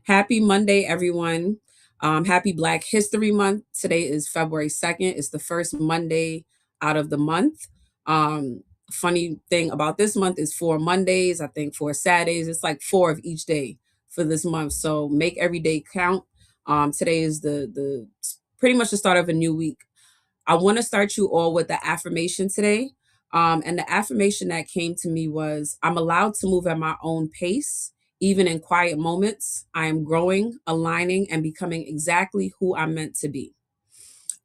Happy Monday, everyone. Happy Black History Month. Today is February 2nd. It's the first Monday out of the month. Funny thing about this month is 4 Mondays, I think 4 Saturdays. It's like four of each day for this month. So make every day count. Today is the pretty much the start of a new week. I want to start you all with the affirmation today. And the affirmation that came to me was I'm allowed to move at my own pace, even in quiet moments. I am growing, aligning, and becoming exactly who I'm meant to be.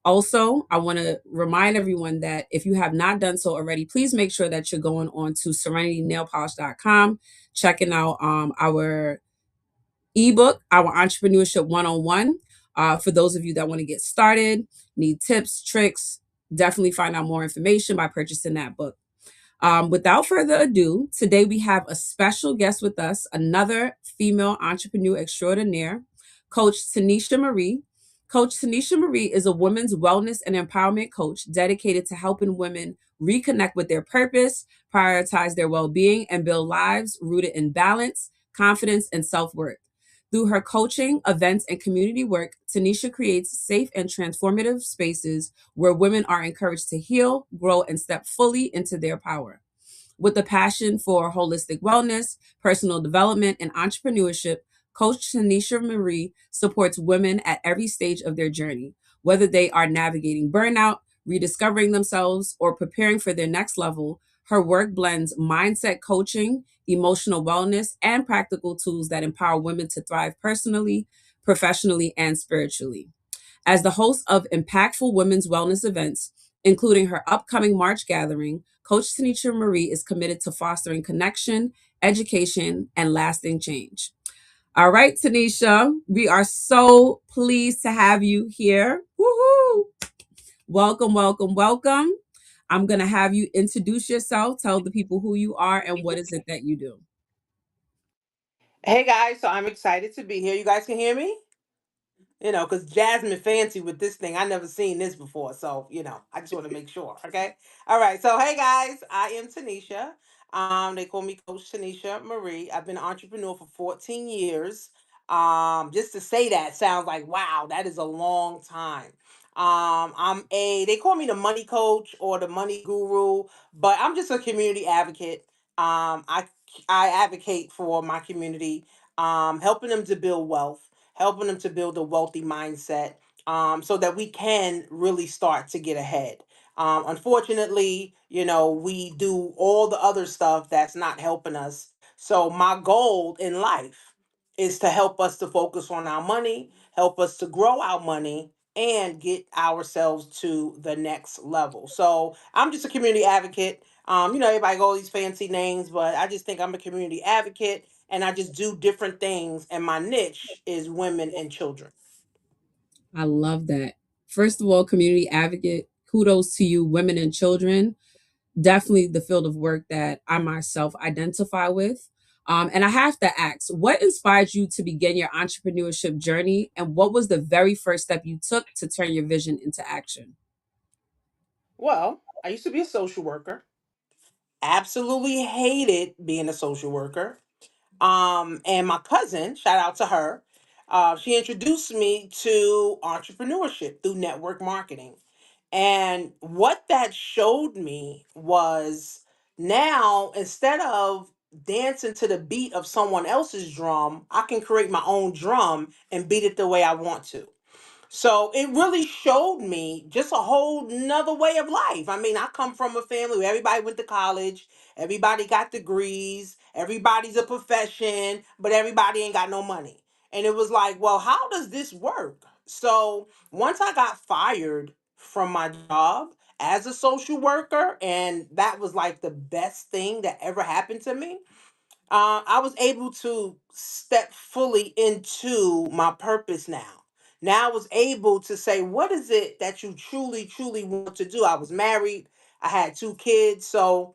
Also, I want to remind everyone that if you have not done so already, please make sure that you're going on to serenitynailpolish.com, checking out our ebook, our entrepreneurship one-on-one. For those of you that want to get started, need tips, tricks, definitely find out more information by purchasing that book. Without further ado, today we have a special guest with us, another female entrepreneur extraordinaire, Coach Tanisha Marie. Coach Tanisha Marie is a women's wellness and empowerment coach dedicated to helping women reconnect with their purpose, prioritize their well being, and build lives rooted in balance, confidence, and self worth. Through her coaching, events, and community work, Tanisha creates safe and transformative spaces where women are encouraged to heal, grow, and step fully into their power. With a passion for holistic wellness, personal development, and entrepreneurship, Coach Tanisha Marie supports women at every stage of their journey, whether they are navigating burnout, rediscovering themselves, or preparing for their next level. Her work blends mindset coaching, emotional wellness, and practical tools that empower women to thrive personally, professionally, and spiritually. As the host of impactful women's wellness events, including her upcoming March gathering, Coach Tanisha Marie is committed to fostering connection, education, and lasting change. All right, Tanisha, we are so pleased to have you here. Woohoo! Welcome, welcome, welcome. I'm going to have you introduce yourself, tell the people who you are and what is it that you do. Hey guys, so I'm excited to be here. You guys can hear me? Because Jasmine fancy with this thing. I never seen this before. So, I just want to make sure. Okay. All right. So, hey guys, I am Tanisha. They call me Coach Tanisha Marie. I've been an entrepreneur for 14 years. Just to say that sounds like, wow, that is a long time. They call me the money coach or the money guru, but I'm just a community advocate. I advocate for my community, helping them to build wealth, helping them to build a wealthy mindset, so that we can really start to get ahead. Unfortunately, we do all the other stuff that's not helping us. So, my goal in life is to help us to focus on our money, help us to grow our money, and get ourselves to the next level. So, I'm just a community advocate. Everybody got all these fancy names, but I just think I'm a community advocate and I just do different things. And my niche is women and children. I love that. First of all, community advocate, kudos to you, women and children. Definitely the field of work that I myself identify with. And I have to ask, what inspired you to begin your entrepreneurship journey? And what was the very first step you took to turn your vision into action? Well, I used to be a social worker. Absolutely hated being a social worker. And my cousin, shout out to her, she introduced me to entrepreneurship through network marketing. And what that showed me was now instead of dancing to the beat of someone else's drum, I can create my own drum and beat it the way I want to. So it really showed me just a whole nother way of life. I mean, I come from a family where everybody went to college, everybody got degrees, everybody's a profession, but everybody ain't got no money. And it was like, well, how does this work? So once I got fired from my job as a social worker, and that was like the best thing that ever happened to me, I was able to step fully into my purpose now. Now I was able to say, what is it that you truly, truly want to do? I was married, I had two kids, so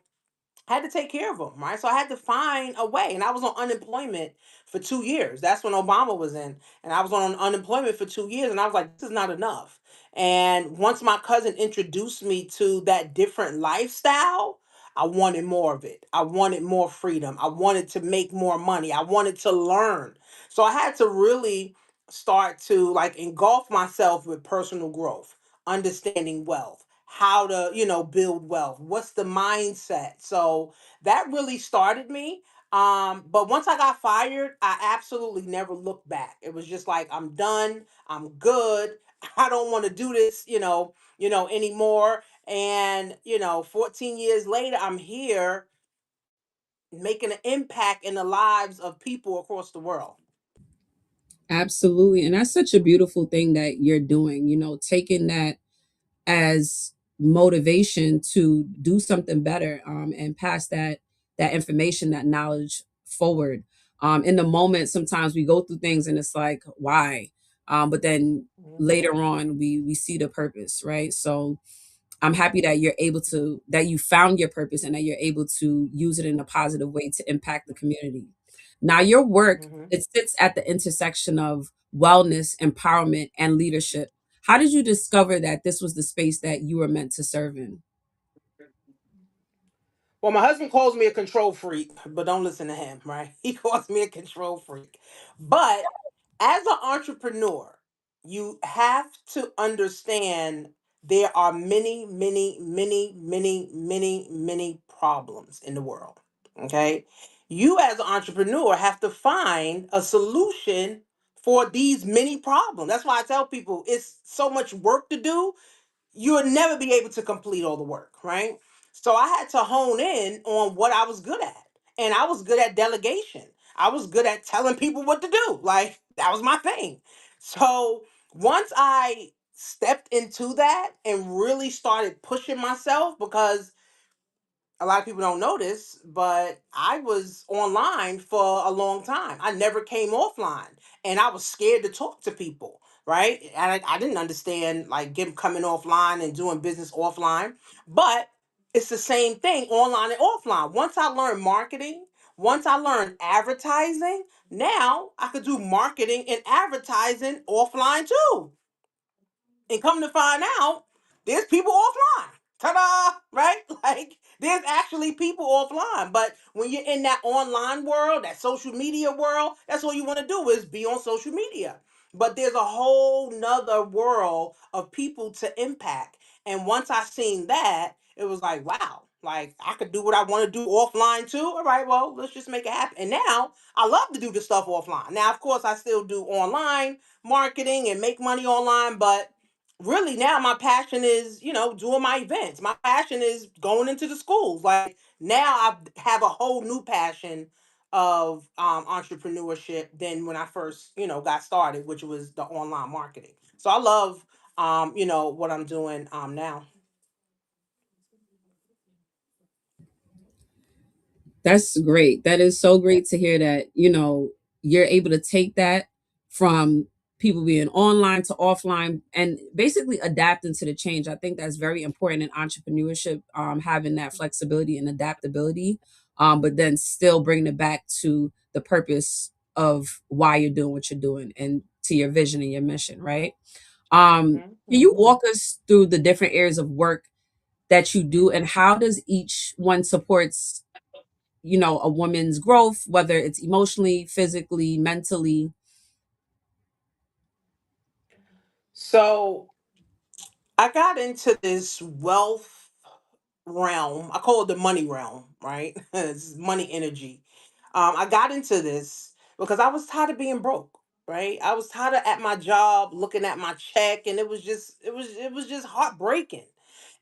I had to take care of them, right? So I had to find a way. And I was on unemployment for 2 years. That's when Obama was in. And I was on unemployment for 2 years. And I was like, this is not enough. And once my cousin introduced me to that different lifestyle, I wanted more of it. I wanted more freedom. I wanted to make more money. I wanted to learn. So I had to really start to like engulf myself with personal growth, understanding wealth, how to, build wealth, what's the mindset. So that really started me. But once I got fired, I absolutely never looked back. It was just like, I'm done, I'm good. I don't want to do this, anymore. And 14 years later, I'm here making an impact in the lives of people across the world. Absolutely. And that's such a beautiful thing that you're doing, taking that as motivation to do something better, and pass that information, that knowledge forward. In the moment, sometimes we go through things and it's like, why? But then Mhm. later on, we see the purpose, right? So I'm happy that that you found your purpose and that you're able to use it in a positive way to impact the community. Now, your work, Mhm. it sits at the intersection of wellness, empowerment, and leadership. How did you discover that this was the space that you were meant to serve in? Well, my husband calls me a control freak, but don't listen to him, right? He calls me a control freak. But as an entrepreneur, you have to understand there are many, many, many, many, many, many problems in the world. Okay. You, as an entrepreneur, have to find a solution for these many problems. That's why I tell people it's so much work to do, you'll never be able to complete all the work, right? So I had to hone in on what I was good at. And I was good at delegation. I was good at telling people what to do. Like, that was my thing. So once I stepped into that and really started pushing myself, because a lot of people don't know this, but I was online for a long time. I never came offline, and I was scared to talk to people, right? And I didn't understand like coming offline and doing business offline, but it's the same thing online and offline. Once I learned marketing, once I learned advertising, now I could do marketing and advertising offline too. And come to find out, there's people offline. Ta-da! Right? Like there's actually people offline. But when you're in that online world, that social media world, that's all you want to do is be on social media. But there's a whole nother world of people to impact. And once I seen that, it was like, wow, like I could do what I want to do offline too. All right, well, let's just make it happen. And now I love to do the stuff offline. Now, of course, I still do online marketing and make money online, but really now my passion is doing my events. My passion is going into the schools. Like now I have a whole new passion of entrepreneurship than when I first got started, which was the online marketing. So I love what I'm doing now. That's great. That is so great to hear that, you're able to take that from people being online to offline and basically adapting to the change. I think that's very important in entrepreneurship, having that flexibility and adaptability, but then still bringing it back to the purpose of why you're doing what you're doing and to your vision and your mission, right? Hmm. Can you Hmm. walk us through the different areas of work that you do and how does each one supports a woman's growth, whether it's emotionally, physically, mentally? So I got into this wealth realm. I call it the money realm, right? It's money energy. I got into this because I was tired of being broke, right? I was tired of at my job looking at my check, and it was just heartbreaking.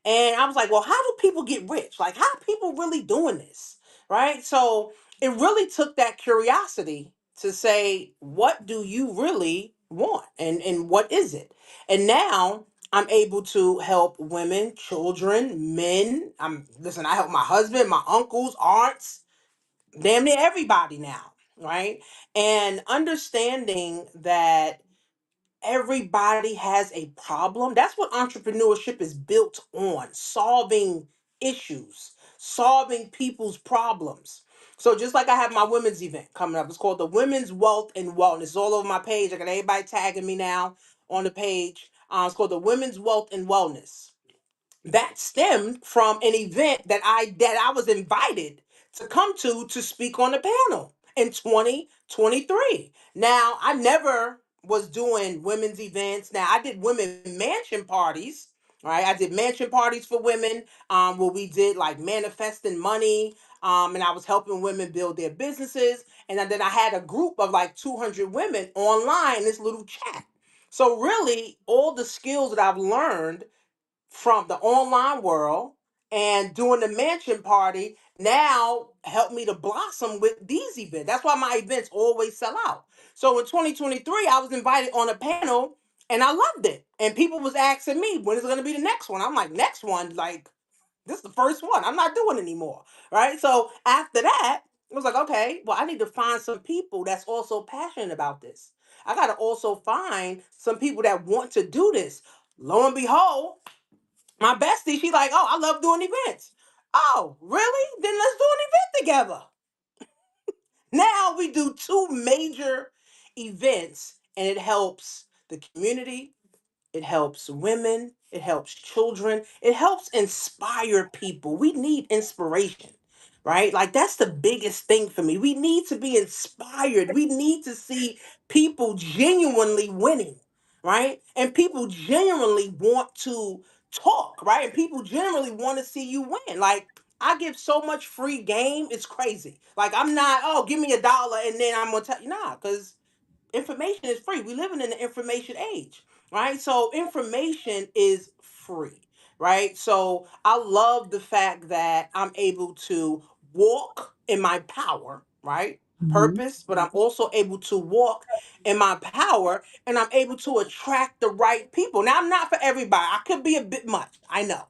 And I was like, well, how do people get rich? Like, how are people really doing this? Right. So it really took that curiosity to say, what do you really want? And what is it? And now I'm able to help women, children, men. Listen, I help my husband, my uncles, aunts, damn near everybody now. Right. And understanding that everybody has a problem. That's what entrepreneurship is built on, solving issues, solving people's problems. So just like I have my women's event coming up, it's called the Women's Wealth and Wellness. It's all over my page. I got everybody tagging me now on the page. It's called the Women's Wealth and Wellness. That stemmed from an event that I was invited to come to speak on the panel in 2020. 23. Now, I never was doing women's events. Now, I did women mansion parties, right? I did mansion parties for women, where we did like manifesting money, and I was helping women build their businesses. And then I had a group of like 200 women online in this little chat. So, really, all the skills that I've learned from the online world and doing the mansion party now help me to blossom with these events. That's why my events always sell out. So in 2023, I was invited on a panel and I loved it. And people was asking me, when is it going to be the next one? I'm like, next one? Like, this is the first one. I'm not doing anymore. Right. So after that, it was like, okay, well, I need to find some people that's also passionate about this. I got to also find some people that want to do this. Lo and behold, my bestie, she's like, oh, I love doing events. Oh, really? Then let's do an event together. Now we do two major events and it helps the community, it helps women, it helps children, it helps inspire people. We need inspiration, right? Like that's the biggest thing for me. We need to be inspired. We need to see people genuinely winning, right? And people genuinely want to talk, right? And people generally want to see you win. Like I give so much free game, it's crazy. Like I'm not, oh, give me $1 and then I'm gonna tell you, nah, because information is free. We live in the information age, right? So information is free, right? So I love the fact that I'm able to walk in my power, right? Mhm. Purpose, but I'm also able to walk in my power and I'm able to attract the right people. Now, I'm not for everybody. I could be a bit much. I know,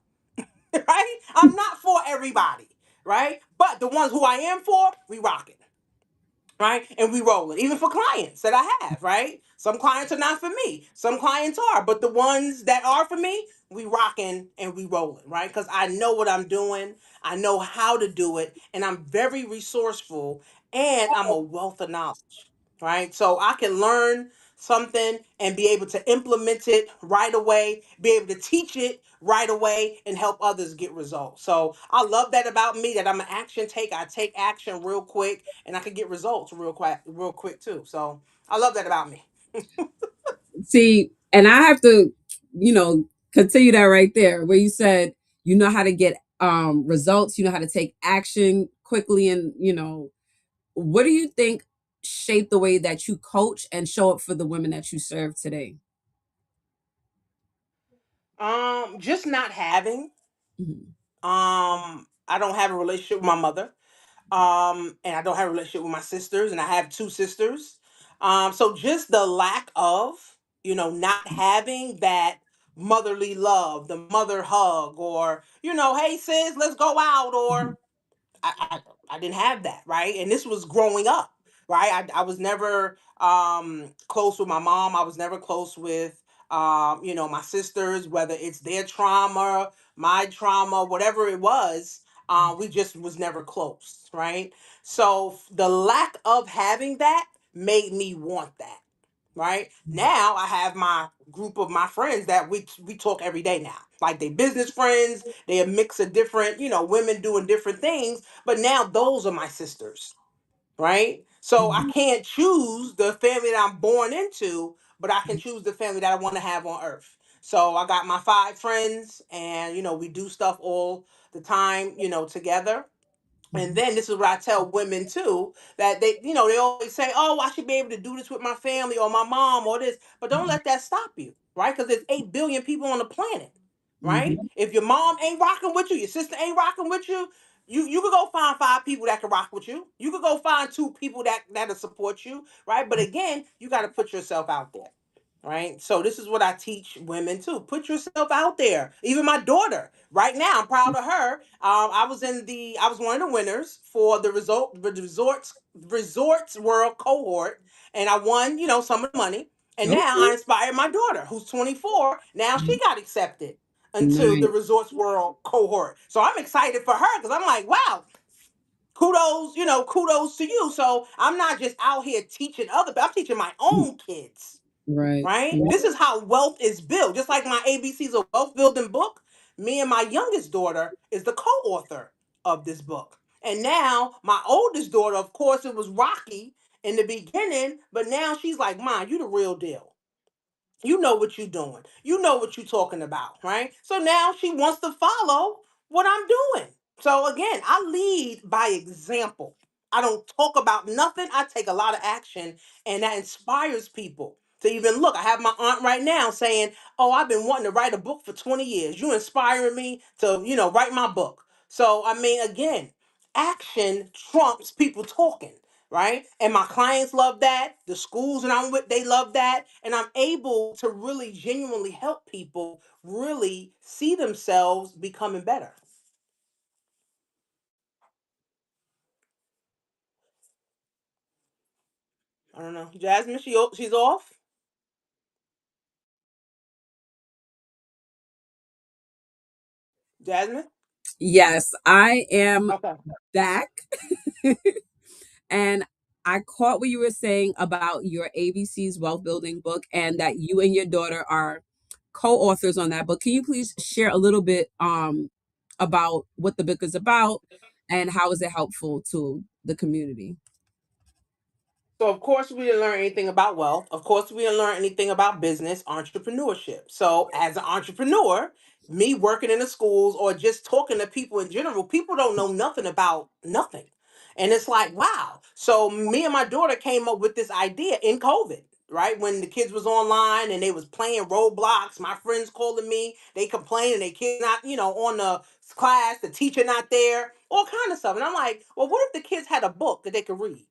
right? I'm not for everybody, right? But the ones who I am for, we rock it, right? And we roll it. Even for clients that I have, right? Some clients are not for me. Some clients are, but the ones that are for me, we rocking and we rolling, right? Because I know what I'm doing. I know how to do it, and I'm very resourceful, and I'm a wealth of knowledge, right? So I can learn something and be able to implement it right away, be able to teach it right away and help others get results. So I love that about me, that I'm an action taker. I take action real quick and I can get results real quick too. So I love that about me. See, and I have to, you know, continue that right there where you said you know how to get results, you know how to take action quickly, and what do you think shaped the way that you coach and show up for the women that you serve today? Just not having. Mhm. I don't have a relationship with my mother. And I don't have a relationship with my sisters, and I have two sisters. So just the lack of, not having that motherly love, the mother hug, or hey sis, let's go out, Mhm. or I didn't have that, right? And this was growing up, right? I was never close with my mom. I was never close with my sisters, whether it's their trauma, my trauma, whatever it was. We just was never close, right? So the lack of having that made me want that, right? Now I have my group of my friends that we talk every day now. Like they business friends, they a mix of different, women doing different things, but now those are my sisters, right? So I Mhm. can't choose the family that I'm born into, but I can choose the family that I want to have on earth. So I got my five friends and we do stuff all the time, together. And Mhm. then this is what I tell women too, that they always say, oh, I should be able to do this with my family or my mom or this, but don't let that stop you, right? Because there's 8 billion people on the planet, right? Mhm. If your mom ain't rocking with you, your sister ain't rocking with you, you could go find 5 people that can rock with you. You could go find 2 people that'll support you, right? But again, you got to put yourself out there, right? So this is what I teach women too. Put yourself out there. Even my daughter, right now, I'm proud of her. I was one of the winners for the resorts world cohort, and I won, some of the money. And now I Okay. inspired my daughter, who's 24. Now she got accepted into the Nice. resorts world cohort. So I'm excited for her because I'm like, wow, kudos to you. So I'm not just out here teaching other, but I'm teaching my own kids, Right. right? Right. This is how wealth is built. Just like my ABCs of Wealth Building book, me and my youngest daughter is the co-author of this book. And now my oldest daughter, of course, it was Rocky, in the beginning, but now she's like, "Mom, you the real deal. You know what you're doing. You know what you're talking about, right?" So now she wants to follow what I'm doing. So again, I lead by example. I don't talk about nothing. I take a lot of action, and that inspires people to even look. I have my aunt right now saying, "Oh, I've been wanting to write a book for 20 years. You inspiring me to, write my book." So, I mean, again, action trumps people talking, right? And my clients love that. The schools that I'm with, they love that. And I'm able to really genuinely help people really see themselves becoming better. I don't know. Jasmine, she's off. Jasmine? Yes, I am Okay. back. And I caught what you were saying about your ABC's wealth building book and that you and your daughter are co-authors on that book. Can you please share a little bit about what the book is about and how is it helpful to the community? So of course we didn't learn anything about wealth. Of course we didn't learn anything about business, entrepreneurship. So as an entrepreneur, me working in the schools or just talking to people in general, people don't know nothing about nothing. And it's like, wow. So me and my daughter came up with this idea in COVID, right? When the kids was online and they was playing Roblox, my friends calling me, they complaining they kids not, on the class, the teacher not there, all kind of stuff. And I'm like, well, what if the kids had a book that they could read?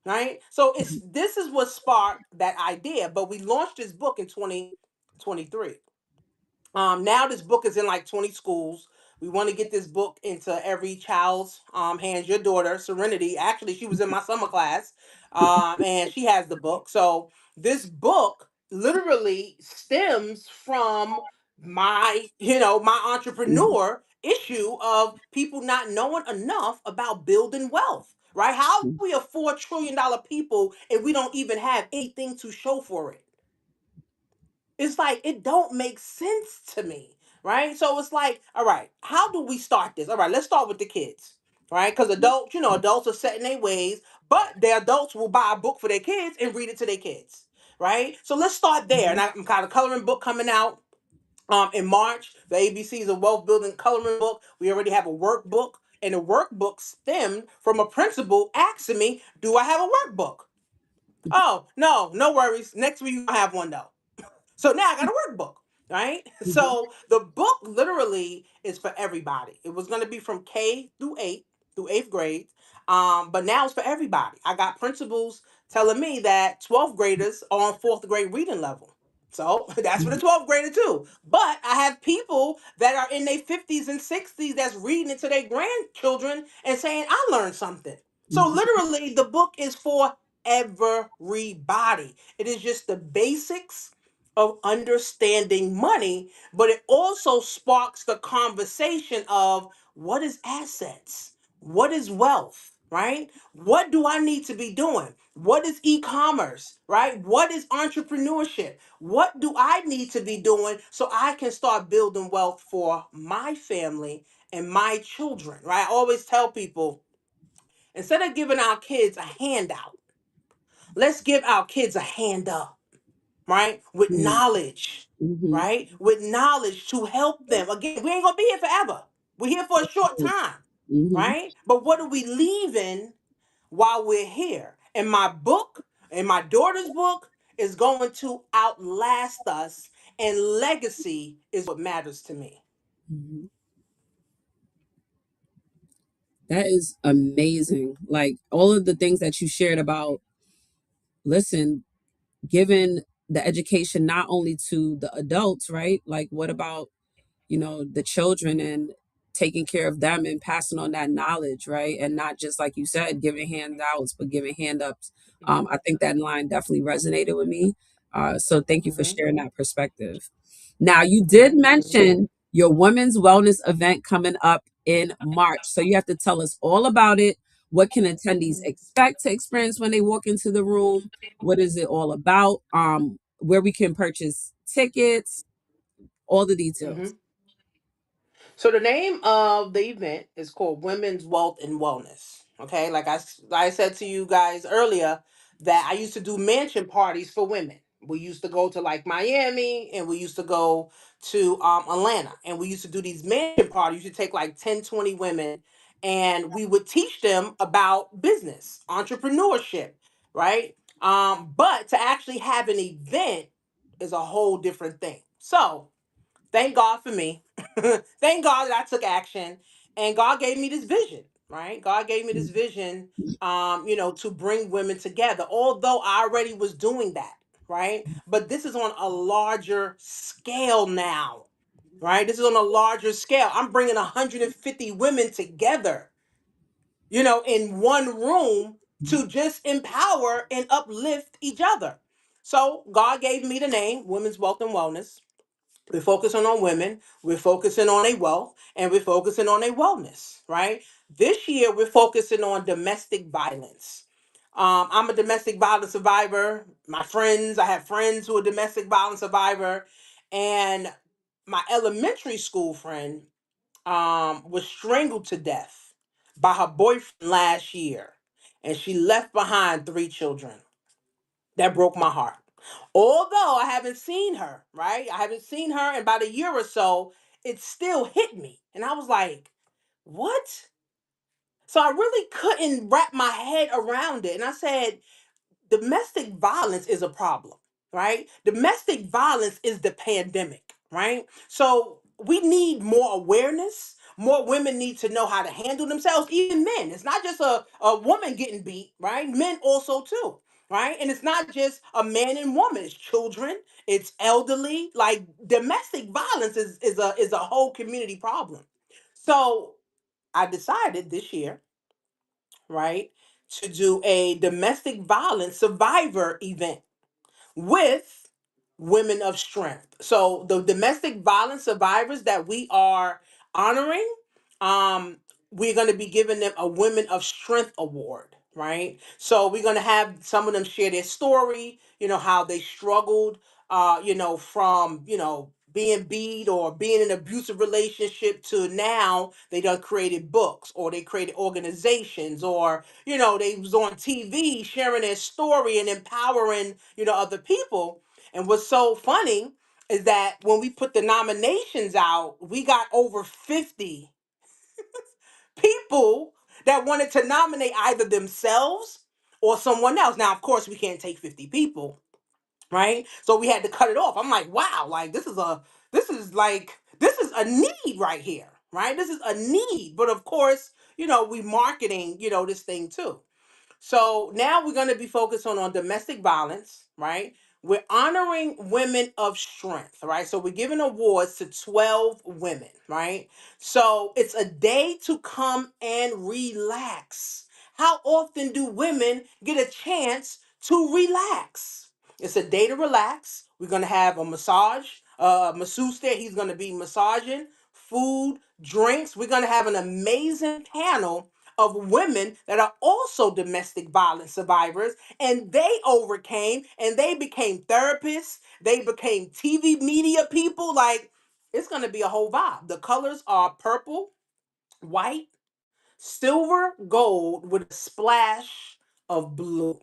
Right? So this is what sparked that idea. But we launched this book in 2023. Now this book is in like 20 schools. We want to get this book into every child's hands. Your daughter, Serenity, actually, she was in my summer class, and she has the book. So this book literally stems from my Mhm, entrepreneur issue of people not knowing enough about building wealth. Right? How are mhm, we a $4 trillion people if we don't even have anything to show for it? It's like it don't make sense to me, right? So it's like, all right, how do we start this? All right, let's start with the kids, right? Because adults, adults are set in their ways, but their adults will buy a book for their kids and read it to their kids, right? So let's start there. And mhm, I'm kind of coloring book coming out in March. The ABC is a wealth building coloring book. We already have a workbook, and the workbook stemmed from a principal asking me, "Do I have a workbook?" Oh, no, no worries. Next week I have one though. So now I got a workbook, right? mhm, So the book literally is for everybody. It was going to be from K through eighth grade, but now it's for everybody. I got principals telling me that 12th graders are on fourth grade reading level. So that's for the mhm, 12th grader too. But I have people that are in their 50s and 60s that's reading it to their grandchildren and saying, "I learned something." So mhm, literally, the book is for everybody. It is just the basics of understanding money, but it also sparks the conversation of what is assets? What is wealth? Right? What do I need to be doing? What is e-commerce? Right? What is entrepreneurship? What do I need to be doing so I can start building wealth for my family and my children? Right? I always tell people, instead of giving our kids a handout, let's give our kids a hand up, right? With mhm, knowledge, mhm, right? With knowledge to help them. Again, we ain't gonna be here forever. We're here for a short time, mhm, right? But what are we leaving while we're here? And my book, and my daughter's book, is going to outlast us, and legacy is what matters to me. mhm. That is amazing. Like all of the things that you shared about, listen, given the education not only to the adults, right? Like what about, the children and taking care of them and passing on that knowledge, right? And not just like you said, giving handouts, but giving hand ups. I think that line definitely resonated with me. So thank you for Hmm. sharing that perspective. Now, you did Hmm. Hmm. mention your women's wellness event coming up in March. So you have to tell us all about it. What can attendees expect to experience when they walk into the room? What is it all about? Where we can purchase tickets, all the details. So the name of the event is called Women's Wealth and Wellness. Okay, like I said to you guys earlier, that I used to do mansion parties for women. We used to go to like Miami, and we used to go to Atlanta, and we used to do these mansion parties. You take like 10, 20 women, and we would teach them about business, entrepreneurship, right? But to actually have an event is a whole different thing. So thank God for me. Thank God that I took action, and God gave me this vision, right? God gave me this vision, to bring women together, although I already was doing that, right? But this is on a larger scale now, right? This is on a larger scale. I'm bringing 150 women together, in one room to just empower and uplift each other. So God gave me the name Women's Wealth and Wellness. We're focusing on women, we're focusing on a wealth, and we're focusing on a wellness, right? This year, we're focusing on domestic violence. I'm a domestic violence survivor. I have friends who are domestic violence survivor, and my elementary school friend was strangled to death by her boyfriend last year, and she left behind 3 children. That broke my heart. Although I haven't seen her, right? I haven't seen her in about a year or so, it still hit me. And I was like, what? So I really couldn't wrap my head around it. And I said, domestic violence is a problem, right? Domestic violence is the pandemic, right? So we need more awareness. More women need to know how to handle themselves, even men. It's not just a woman getting beat, right? Men also too, right? And it's not just a man and woman, it's children, it's elderly. Like domestic violence is a whole community problem. So I decided this year, right, to do a domestic violence survivor event with women of strength. So the domestic violence survivors that we are honoring, um, we're going to be giving them a Women of Strength award, right? So we're going to have some of them share their story, how they struggled, from, being beat or being in an abusive relationship to now they done created books, or they created organizations, or they was on TV sharing their story and empowering, other people. And what's so funny is that when we put the nominations out, we got over 50 people that wanted to nominate either themselves or someone else. Now, of course, we can't take 50 people, right? So we had to cut it off. I'm like, wow, like this is a need right here, right? This is a need. But of course, we marketing, this thing too. So now we're going to be focused on domestic violence, right? We're honoring women of strength, right? So we're giving awards to 12 women, right? So it's a day to come and relax. How often do women get a chance to relax? It's a day to relax. We're going to have a masseuse there. He's going to be massaging, food, drinks. We're going to have an amazing panel of women that are also domestic violence survivors, and they overcame and they became therapists, they became TV media people. Like, it's going to be a whole vibe. The colors are purple, white, silver, gold with a splash of blue.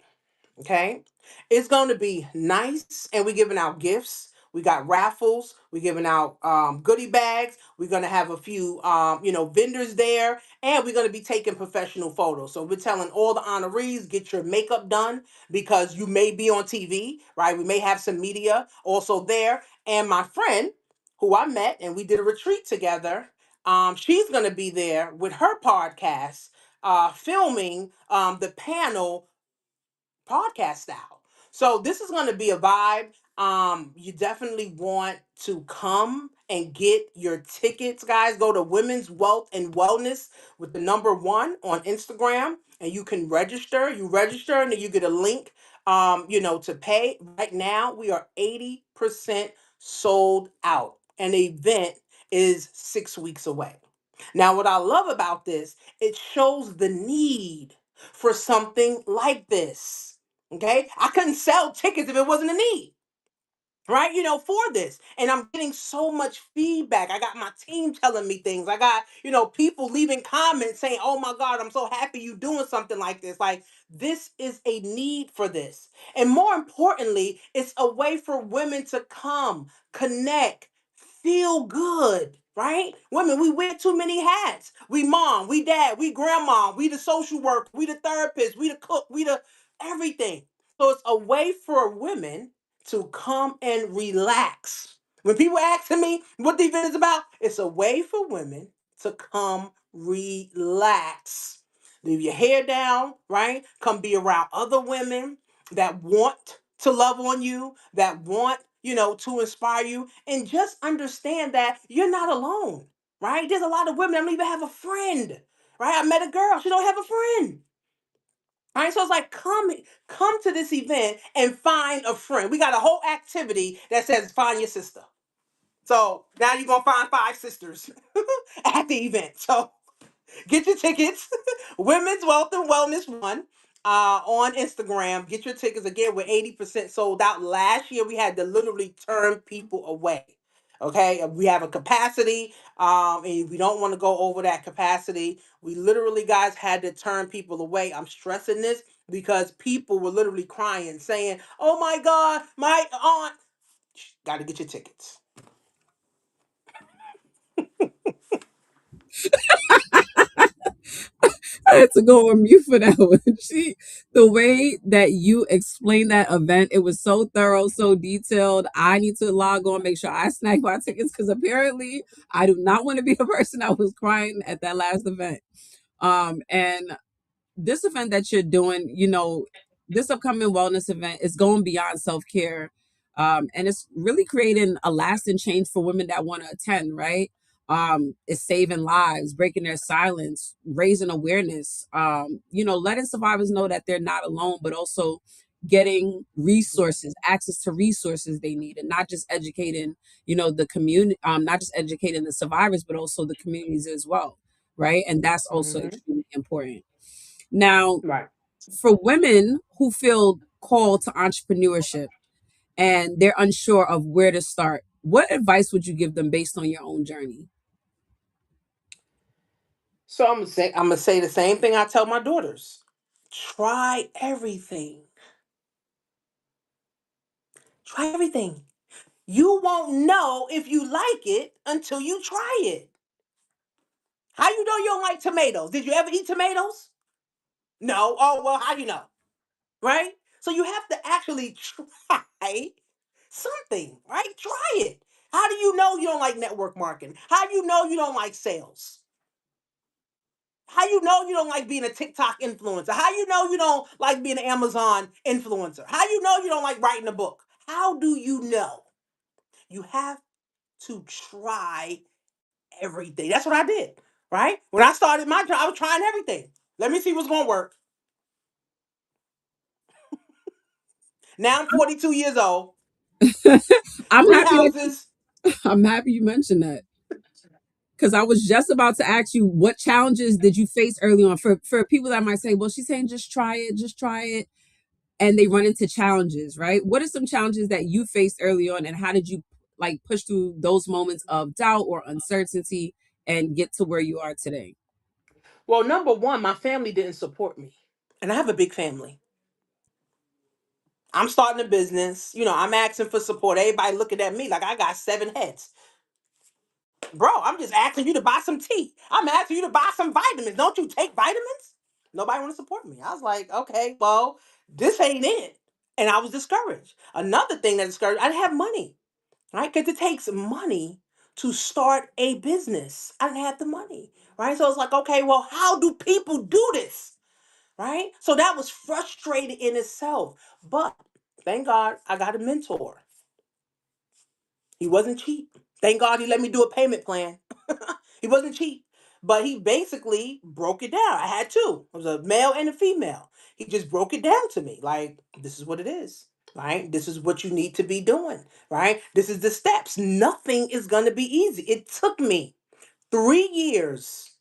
Okay. It's going to be nice. And we're giving out gifts. We got raffles. We're giving out goodie bags. We're going to have a few, vendors there. And we're going to be taking professional photos. So we're telling all the honorees, get your makeup done because you may be on TV, right? We may have some media also there. And my friend who I met and we did a retreat together, she's going to be there with her podcast, filming the panel podcast style. So this is going to be a vibe. You definitely want to come and get your tickets, guys. Go to Women's Wealth and Wellness with the number 1 on Instagram, and you can register. You register, and then you get a link, to pay. Right now, we are 80% sold out, and the event is 6 weeks away. Now, what I love about this, it shows the need for something like this. Okay? I couldn't sell tickets if it wasn't a need. right? For this. And I'm getting so much feedback. I got my team telling me things. I got, people leaving comments saying, oh my God, I'm so happy you doing something like this. Like, this is a need for this. And more importantly, it's a way for women to come, connect, feel good. Right? Women, we wear too many hats. We mom, we dad, we grandma, we the social worker, we the therapist, we the cook, we the everything. So it's a way for women to come and relax. When people ask me what the event is about, it's a way for women to come relax. Leave your hair down, right? Come be around other women that want to love on you, that want, to inspire you, and just understand that you're not alone, right? There's a lot of women that don't even have a friend, right? I met a girl, she don't have a friend. All right, so it's like come to this event and find a friend. We got a whole activity that says find your sister. So now you're gonna find five sisters at the event. So get your tickets. Women's Wealth and Wellness One on Instagram. Get your tickets again. We're 80% sold out. Last year we had to literally turn people away. Okay, we have a capacity, and we don't want to go over that capacity. We literally, guys, had to turn people away. I'm stressing this because people were literally crying, saying, "Oh my God, my aunt!" Got to get your tickets. I had to go on mute for that one. The way that you explained that event, it was so thorough, so detailed. I need to log on, make sure I snag my tickets because apparently I do not want to be the person that was crying at that last event. And this event that you're doing, this upcoming wellness event is going beyond self care. And it's really creating a lasting change for women that want to attend, right? It's saving lives, breaking their silence, raising awareness, letting survivors know that they're not alone, but also getting resources, access to resources they need, and not just educating, the community, not just educating the survivors, but also the communities as well, right? And that's also Hmm. extremely important. Now, Right. for women who feel called to entrepreneurship and they're unsure of where to start, what advice would you give them based on your own journey? So I'm gonna say the same thing I tell my daughters. Try everything. Try everything. You won't know if you like it until you try it. How you know you don't like tomatoes? Did you ever eat tomatoes? No. Oh well, how do you know? Right? So you have to actually try something, right? Try it. How do you know you don't like network marketing? How do you know you don't like sales? How you know you don't like being a TikTok influencer? How you know you don't like being an Amazon influencer? How you know you don't like writing a book? How do you know? You have to try everything. That's what I did, right? When I started my job, I was trying everything. Let me see what's going to work. Now I'm 42 years old, I'm three happy that houses. I'm happy you mentioned that because I was just about to ask you what challenges did you face early on for people that might say, well, she's saying just try it, and they run into challenges, right? What are some challenges that you faced early on, and how did you like push through those moments of doubt or uncertainty and get to where you are today? Well, number one, my family didn't support me. And I have a big family. I'm starting a business. I'm asking for support. Everybody looking at me like I got seven heads. Bro, I'm just asking you to buy some tea. I'm asking you to buy some vitamins. Don't you take vitamins? Nobody want to support me. I was like, okay, well, this ain't it. And I was discouraged. Another thing that discouraged, I didn't have money, right? Because it takes money to start a business. I didn't have the money, right? So it's like, okay, well, how do people do this? Right? So that was frustrating in itself. But thank God I got a mentor. He wasn't cheap. Thank God he let me do a payment plan. He wasn't cheap. But he basically broke it down. I had two. It was a male and a female. He just broke it down to me. Like, this is what it is. Right? This is what you need to be doing. Right? This is the steps. Nothing is gonna be easy. It took me 3 years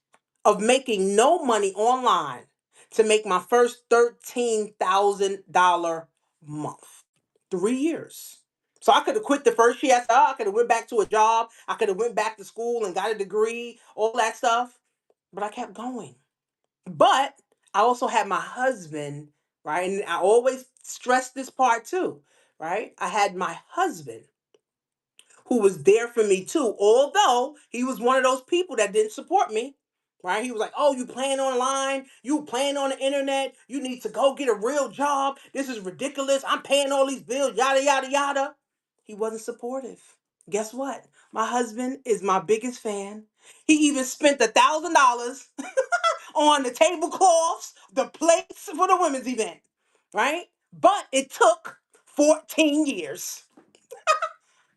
of making no money online to make my first $13,000 month. 3 years. So I could have quit the first year. I said, oh, I could have went back to a job. I could have went back to school and got a degree, all that stuff. But I kept going. But I also had my husband, right? And I always stress this part too, right? I had my husband who was there for me too, although he was one of those people that didn't support me. Right? He was like, "Oh, you playing online? You playing on the internet? You need to go get a real job. This is ridiculous. I'm paying all these bills, yada yada yada." He wasn't supportive. Guess what? My husband is my biggest fan. He even spent $1,000 on the tablecloths, the plates for the women's event, right? But it took 14 years.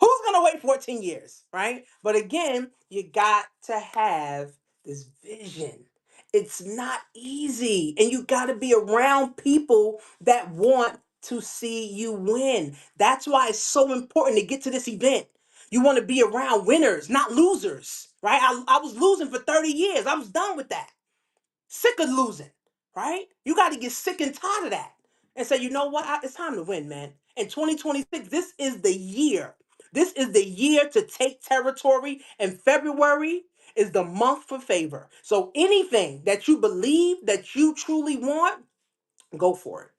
Who's gonna wait 14 years, right? But again, you got to have this vision. It's not easy, and you got to be around people that want to see you win. That's why it's so important to get to this event. You want to be around winners, not losers, right? I was losing for 30 years. I was done with that. Sick of losing, right? You got to get sick and tired of that and say, you know what? It's time to win, man. In 2026, this is the year. This is the year to take territory, and February is the month for favor. So anything that you believe that you truly want, go for it.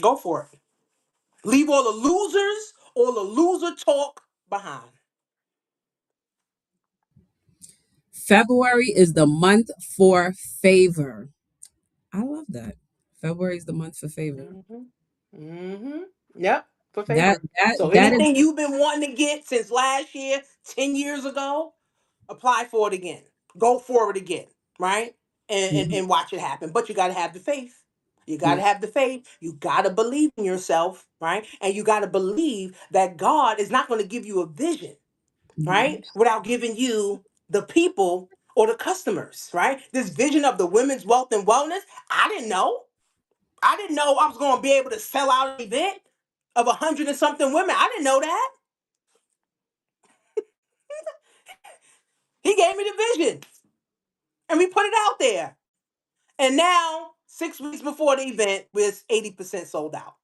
Go for it. Leave all the losers, all the loser talk behind. February is the month for favor. I love that. February is the month for favor. Mm-hmm. Mm-hmm. Yep, for That favor. that So that is anything you've been wanting to get since last year, 10 years ago, apply for it again. Go for it again, right? And mhm, watch it happen. But you got to have the faith. You got to mhm, have the faith. You got to believe in yourself, right? And you got to believe that God is not going to give you a vision, mhm. right? Without giving you the people or the customers, right? This vision of the women's wealth and wellness, I didn't know. I didn't know I was going to be able to sell out an event of 100 and something women. I didn't know that. He gave me the vision and we put it out there. And now, 6 weeks before the event, we're 80% sold out.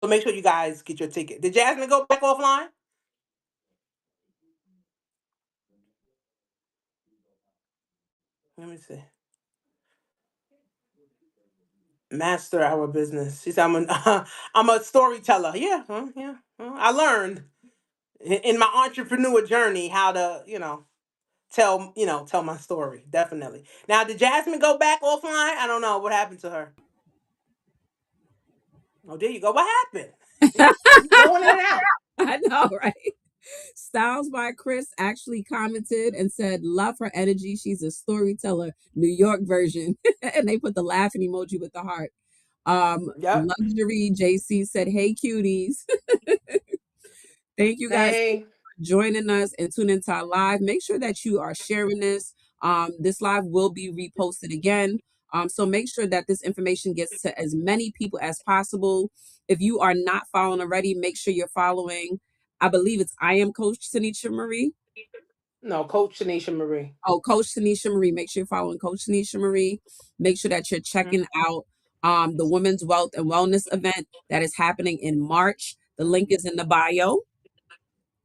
So make sure you guys get your ticket. Did Jasmine go back offline? Let me see. Master our business. She said, I'm a storyteller. Yeah, yeah. I learned in my entrepreneur journey how to, tell my story. Definitely. Now, did Jasmine go back offline? I don't know what happened to her. Oh, there you go. What happened? You going in and out. I know, right? Styles by Chris actually commented and said, "Love her energy. She's a storyteller, New York version." And they put the laughing emoji with the heart. Yep. Luxury JC said, "Hey, cuties." Thank you guys Hey. for joining us and tuning into our live. Make sure that you are sharing this. This live will be reposted again. So make sure that this information gets to as many people as possible. If you are not following already, make sure you're following. I believe it's I am Coach Tanisha Marie. No, Coach Tanisha Marie. Oh, Coach Tanisha Marie. Make sure you're following Coach Tanisha Marie. Make sure that you're checking out the Women's Wealth and Wellness event that is happening in March. The link is in the bio.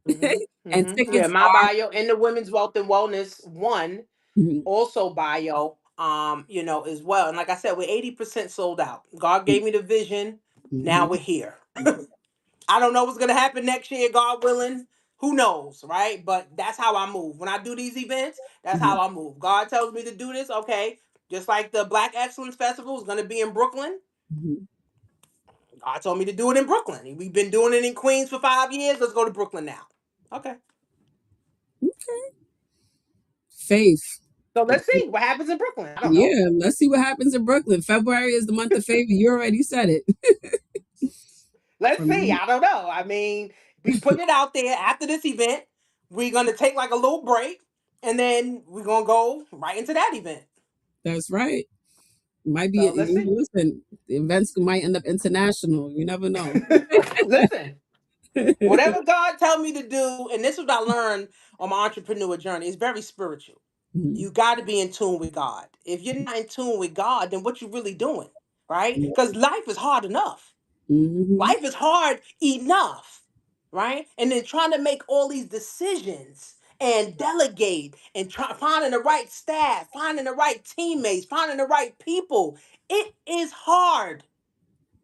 And Yeah, tickets my bio and the Women's Wealth and Wellness one mhm, also bio, as well. And like I said, we're 80% sold out. God gave me the vision. Now mhm, we're here. I don't know what's gonna happen next year, God willing. Who knows, right? But that's how I move. When I do these events, that's mhm, how I move. God tells me to do this, okay. Just like the Black Excellence Festival is gonna be in Brooklyn. mhm. God told me to do it in Brooklyn. We've been doing it in Queens for 5 years. Let's go to Brooklyn now. Okay. Faith. So let's see what happens in Brooklyn. I don't know. Yeah, let's see what happens in Brooklyn. February is the month of favor. You already said it. Let's see. From I don't know. I mean, we put it out there after this event. We're gonna take like a little break, and then we're gonna go right into that event. that's right. Might be So let's see. listen. The events might end up international. You never know. Listen, whatever God tell me to do, and this is what I learned on my entrepreneur journey. It's very spiritual. Mhm. You got to be in tune with God. If you're not in tune with God, then what you really doing, right? Yeah, Because life is hard enough. Hmm. Life is hard enough, right? And then trying to make all these decisions and delegate and finding the right staff, finding the right teammates, finding the right people. It is hard.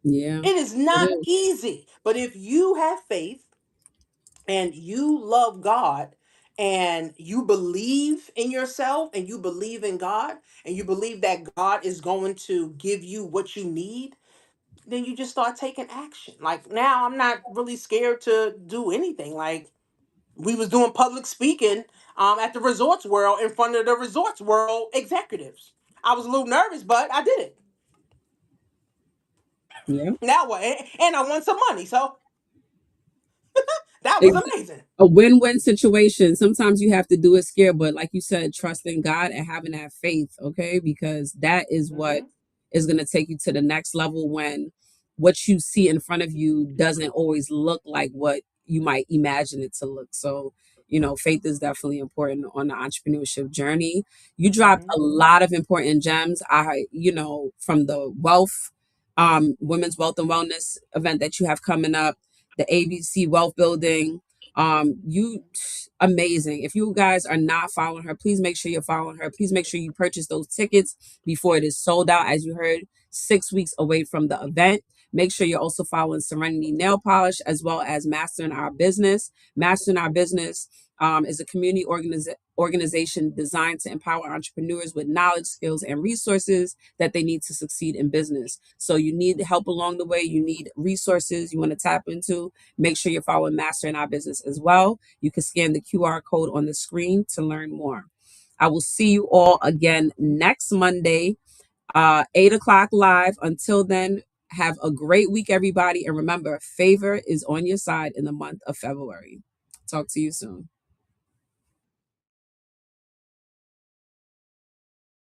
Yeah, It is it not is. easy. But if you have faith and you love God and you believe in yourself and you believe in God and you believe that God is going to give you what you need, then you just start taking action. Like now I'm not really scared to do anything. Like we was doing public speaking at the Resorts World in front of the Resorts World executives. I was a little nervous, but I did it. Yeah. Now what? And I won some money. So that was amazing. A win-win situation. Sometimes you have to do it scared, but like you said, trusting God and having that faith, okay? Because that is what Hmm. is going to take you to the next level when what you see in front of you doesn't always look like what you might imagine it to look. So, faith is definitely important on the entrepreneurship journey. You dropped Hmm. a lot of important gems. From the women's wealth and wellness event that you have coming up, the ABC wealth building. You amazing. If you guys are not following her, please make sure you're following her. Please make sure you purchase those tickets before it is sold out. As you heard, 6 weeks away from the event. Make sure you're also following Serenity Nail Polish as well as Mastering Our Business. Mastering Our Business is a community organization designed to empower entrepreneurs with knowledge, skills, and resources that they need to succeed in business. So you need help along the way. You need resources you want to tap into. Make sure you're following Master in Our Business as well. You can scan the QR code on the screen to learn more. I will see you all again next Monday, 8 o'clock live. Until then, have a great week, everybody. And remember, favor is on your side in the month of February. Talk to you soon.